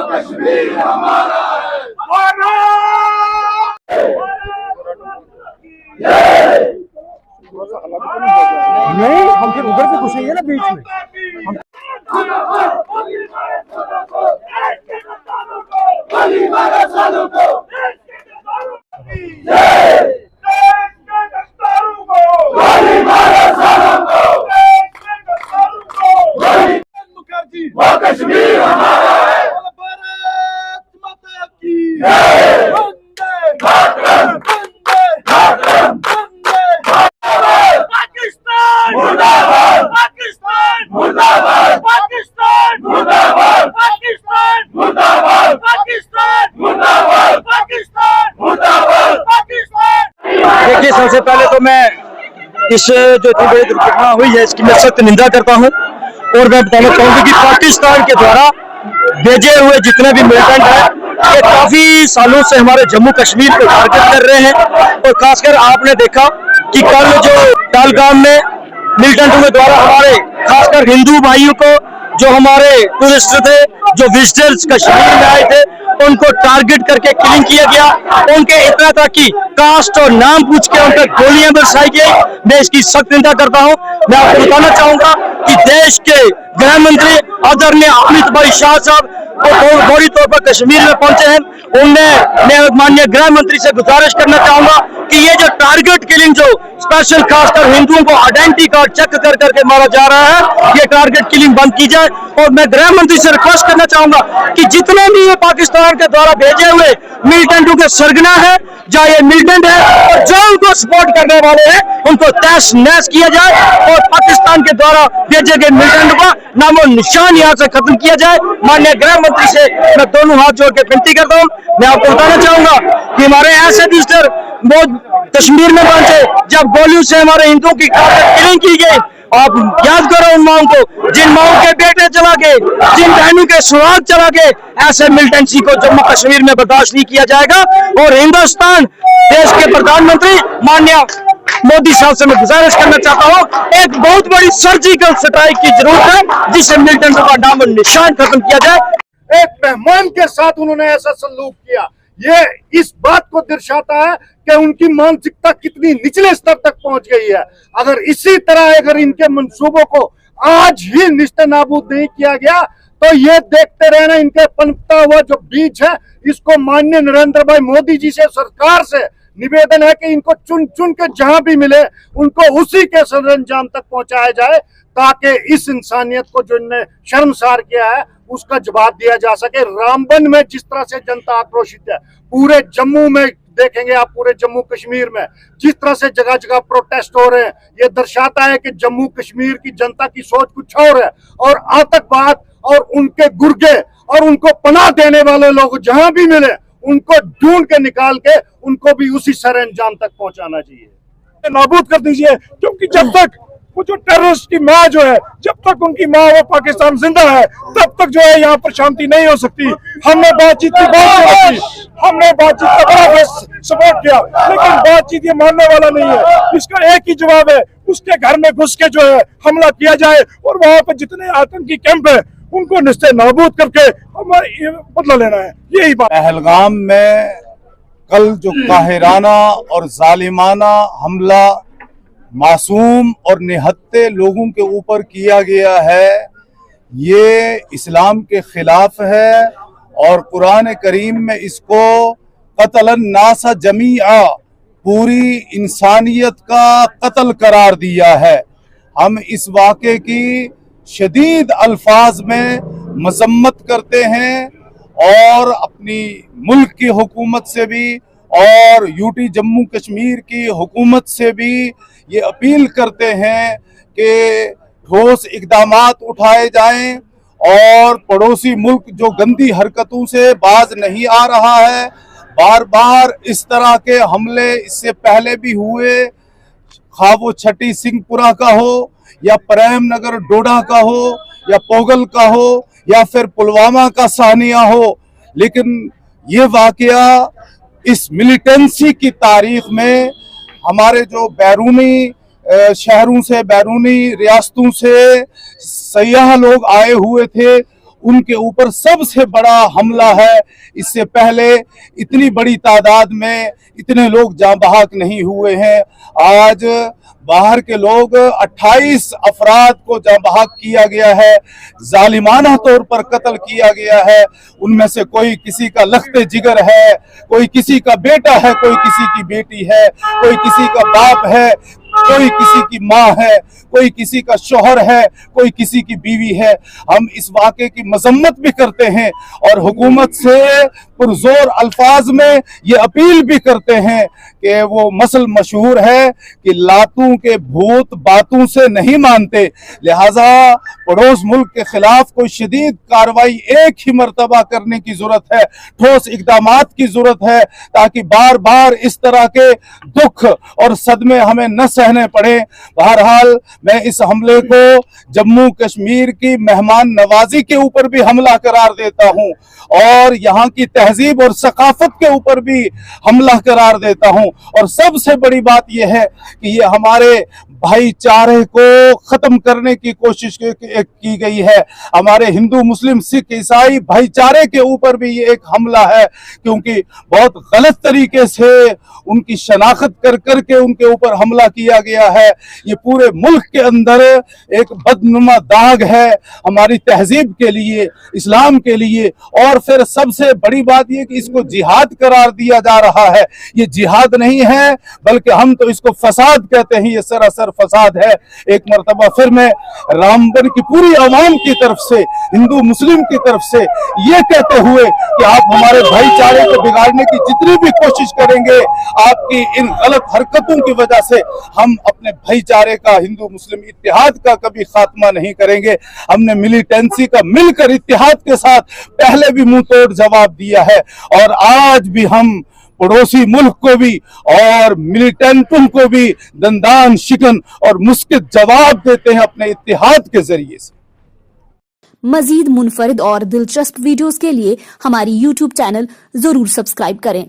कश्मीर हमारा है। नहीं, हम फिर उधर से घुसेंगे ना बीच में। कश्मीर हमारा है। भारत माता की जय। वंदे मातरम। वंदे मातरम। वंदे मुर्दाबाद। पाकिस्तान मुर्दाबाद। पाकिस्तान मुर्दाबाद। पाकिस्तान मुर्दाबाद। पाकिस्तान मुर्दाबाद। पाकिस्तान मुर्दाबाद। पाकिस्तान मुर्दाबाद। पाकिस्तान। देखिए, सबसे पहले तो मैं इस जो इतनी बड़ी दुर्घटना हुई है इसकी मैं सख्त निंदा करता हूँ और मैं बताना चाहूंगा कि पाकिस्तान के द्वारा भेजे हुए जितने भी मिलिटेंट हैं ये काफी सालों से हमारे जम्मू कश्मीर को टारगेट कर रहे हैं और खासकर आपने देखा कि कल जो डालगाम में मिलिटेंटों के द्वारा हमारे खासकर हिंदू भाइयों को जो हमारे टूरिस्ट थे जो विजिटर्स कश्मीर में आए थे उनको टारगेट करके किलिंग किया गया। उनके इतना था कि कास्ट और नाम पूछ के उन पर गोलियां बरसाई गई। मैं इसकी सख्त निंदा करता हूं। मैं आपको बताना चाहूंगा कि देश के गृह मंत्री आदरणीय अमित भाई शाह साहब फौरी तौर पर कश्मीर में पहुंचे हैं। उन्हें मैं माननीय गृह मंत्री से गुजारिश करना चाहूंगा कि ये जो टारगेट किलिंग जो स्पेशल खासकर हिंदुओं को आइडेंटिटी कार्ड चेक कर करके मारा जा रहा है ये टारगेट किलिंग बंद की जाए। और मैं गृह मंत्री से रिक्वेस्ट करना चाहूंगा कि जितने भी ये पाकिस्तान के द्वारा भेजे हुए मिलिटेंटों के सरगना है या ये मिलिटेंट है और जो उनको सपोर्ट करने वाले हैं उनको तहस नहस किया जाए और पाकिस्तान के द्वारा भेजे गए मिलिटेंट का नामो निशान यहाँ से खत्म किया जाए। माननीय गृह मंत्री से मैं दोनों हाथ जोड़ के विनती करता हूँ। मैं आपको बताना चाहूंगा कि हमारे ऐसे विजिटर बहुत कश्मीर में पहुंचे जब गोलियों से हमारे हिंदुओं की किलिंग की गई। आप याद करो उन माओं को जिन माओं के बेटे चला गए जिन बहनों के सुहाग चला गए। ऐसे मिलिटेंसी को जम्मू कश्मीर में बर्दाश्त नहीं किया जाएगा और हिंदुस्तान देश के प्रधानमंत्री माननीय मोदी साहब से मैं गुजारिश करना चाहता हूँ एक बहुत बड़ी सर्जिकल स्ट्राइक की जरूरत है जिससे मिलिटेंटों का नाम और निशान खत्म किया जाए। एक मेहमान के साथ उन्होंने ऐसा सलूक किया। ये इस बात को दर्शाता है कि उनकी मानसिकता कितनी निचले स्तर तक पहुंच गई है। अगर इसी तरह अगर इनके मंसूबों को आज ही निस्तेनाबूद नहीं किया गया तो ये देखते रहना इनके पनपता हुआ जो बीज है इसको माननीय नरेंद्र भाई मोदी जी से सरकार से निवेदन है कि इनको चुन चुन के जहां भी मिले उनको उसी के सरंजाम तक पहुंचाया जाए ताकि इस इंसानियत को जो इन्होंने शर्मसार किया है उसका जवाब दिया जा सके। रामबन में जिस तरह से जनता आक्रोशित है, पूरे जम्मू में देखेंगे आप, पूरे जम्मू कश्मीर में जिस तरह से जगह जगह प्रोटेस्ट हो रहे हैं, ये दर्शाता है कि जम्मू कश्मीर की जनता की सोच कुछ और है। और आतंकवाद और उनके गुर्गे और उनको पनाह देने वाले लोग जहां भी मिले उनको ढूंढ के निकाल के उनको भी उसी सर अंजाम तक पहुंचाना चाहिए, नाबूद कर दीजिए। क्योंकि जब तक वो जो टेररिस्ट की माँ जो है, जब तक उनकी माँ वो पाकिस्तान जिंदा है, तब तक जो है यहाँ पर शांति नहीं हो सकती। हमने बातचीत की बात रखी, हमने बातचीत का बड़ा सपोर्ट किया, लेकिन बातचीत ये मानने वाला नहीं है। इसका एक ही जवाब है, उसके घर में घुस के जो है हमला किया जाए और वहाँ पर जितने आतंकी कैंप है उनको निश्चय नाबूद करके हमें बदला लेना है। यही बात। पहलगाम में कल जो काहिराना और जालिमाना हमला मासूम और निहत्ते लोगों के ऊपर किया गया है, ये इस्लाम के खिलाफ है और कुरान करीम में इसको कत्लन नासा जमीआ, पूरी इंसानियत का कत्ल करार दिया है। हम इस वाक़े की शदीद अल्फाज में मजम्मत करते हैं और अपनी मुल्क की हुकूमत से भी और यूटी जम्मू कश्मीर की हुकूमत से भी ये अपील करते हैं कि ठोस इक़दामात उठाए जाएं और पड़ोसी मुल्क जो गंदी हरकतों से बाज नहीं आ रहा है, बार बार इस तरह के हमले इससे पहले भी हुए, खा वो छठी सिंहपुरा का हो या प्रेम नगर डोडा का हो या पोगल का हो या फिर पुलवामा का सानिया हो, लेकिन ये वाकया इस मिलिटेंसी की तारीख में हमारे जो बैरूनी शहरों से, बैरूनी रियासतों से सयाह लोग आए हुए थे, उनके ऊपर सबसे बड़ा हमला है। इससे पहले इतनी बड़ी तादाद में इतने लोग जाँ बहक नहीं हुए हैं। आज बाहर के लोग 28 अफराद को जाँ बहक किया गया है, जालिमाना तौर पर कत्ल किया गया है। उनमें से कोई किसी का लख्ते जिगर है, कोई किसी का बेटा है, कोई किसी की बेटी है, कोई किसी का बाप है, कोई किसी की माँ है, कोई किसी का शौहर है, कोई किसी की बीवी है। हम इस वाक़े की मजम्मत भी करते हैं और हुकूमत से पुरजोर अल्फाज में ये अपील भी करते हैं कि वो मसल मशहूर है कि लातों के भूत बातों से नहीं मानते, लिहाजा पड़ोस मुल्क के खिलाफ कोई शदीद कार्रवाई एक ही मरतबा करने की जरूरत है, ठोस इक़दामात की जरूरत है, ताकि बार बार इस तरह के दुख और सदमे हमें न सहने पड़े। बहरहाल मैं इस हमले को जम्मू कश्मीर की मेहमान नवाजी के ऊपर भी हमला करार देता हूं और यहाँ की तहजीब और सकाफत के ऊपर भी हमला करार देता हूं। और सबसे बड़ी बात यह है कि ये हमारे भाईचारे को खत्म करने की कोशिश की गई है। हमारे हिंदू मुस्लिम सिख ईसाई भाईचारे के ऊपर भी ये एक हमला है, क्योंकि बहुत गलत तरीके से उनकी शनाख्त कर करके उनके ऊपर हमला किया गया है। ये पूरे मुल्क के अंदर एक बदनुमा दाग है हमारी तहजीब के लिए, इस्लाम के लिए। और फिर सबसे बड़ी बात ये कि इसको जिहाद करार दिया जा रहा है। ये जिहाद नहीं है, बल्कि हम तो इसको फसाद कहते हैं। ये सरासर फसाद है। एक मरतबा फिर मैं रामबन की पूरी आवाम की तरफ से, हिंदू मुस्लिम की तरफ से ये कहते हुए कि आप हमारे भाईचारे को बिगाड़ने की जितनी भी कोशिश करेंगे, आपकी इन गलत हरकतों की वजह से हम अपने भाईचारे का, हिंदू मुस्लिम इत्तेहाद का कभी खात्मा नहीं करेंगे। हमने मिलिटेंसी का मिलकर इत्तेहाद के साथ पहले भी मुंह तोड़ जवाब दिया है और आज भी हम पड़ोसी मुल्क को भी और मिलिटेंटों को भी दंदान शिकन और मुस्कित जवाब देते हैं अपने इत्तेहाद के जरिए से। मजीद मुनफरिद और दिलचस्प वीडियोस के लिए हमारी YouTube चैनल जरूर सब्सक्राइब करें।